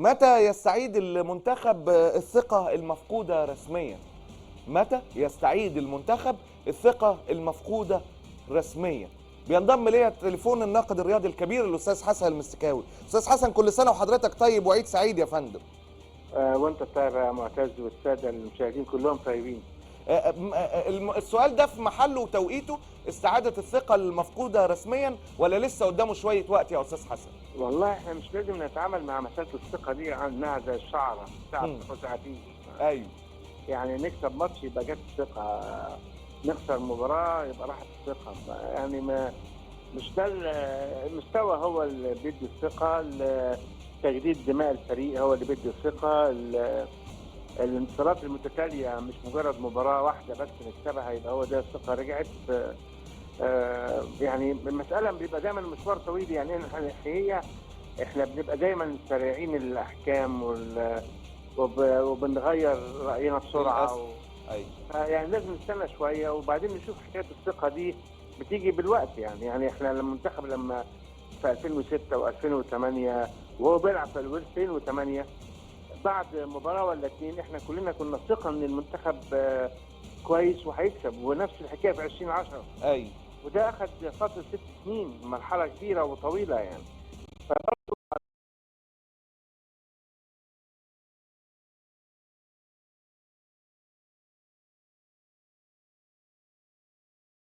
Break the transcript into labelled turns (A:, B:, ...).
A: متى يستعيد المنتخب الثقة المفقودة رسميا؟ متى يستعيد المنتخب الثقة المفقودة رسميا؟ بينضم ليا تليفون الناقد الرياضي الكبير الأستاذ حسن المستكاوي. أستاذ حسن، كل سنة وحضرتك طيب وعيد سعيد يا فندم.
B: وانت طيب يا معتز، والساده المشاهدين كلهم طيبين.
A: السؤال ده في محله وتوقيته، استعادة الثقة المفقودة رسميا ولا لسه قدامه شوية وقت يا أستاذ حسن؟
B: والله احنا مش لازم نتعامل مع مساله الثقه دي عنها زي الشعره ساعه ساعتين.
A: ايوه،
B: يعني نكسب ماتش يبقى جت الثقه، نخسر مباراه يبقى راحت الثقه. يعني ما مش ده المستوى هو اللي بيدي الثقه. تجديد دماء الفريق هو اللي بيدي الثقه. الانتصارات المتتاليه مش مجرد مباراه واحده بس نكسبها يبقى هو ده الثقه رجعت. يعني المساله بيبقى دايما مشوار طويل. يعني احنا بنبقى دايما سريعين الاحكام وبنغير راينا بسرعه
A: ايوه،
B: يعني لازم نستنى شويه وبعدين نشوف حكايه الثقه دي بتيجي بالوقت. يعني احنا المنتخب لما في 2006 و2008 وهو بيلعب في 2008 بعد مباراه ولا اتنين احنا كلنا كنا ثقه ان المنتخب كويس وهيكسب، ونفس الحكايه في 2010.
A: ايوه،
B: وده اخذ فتره 6 سنين، مرحله كبيره وطويله يعني.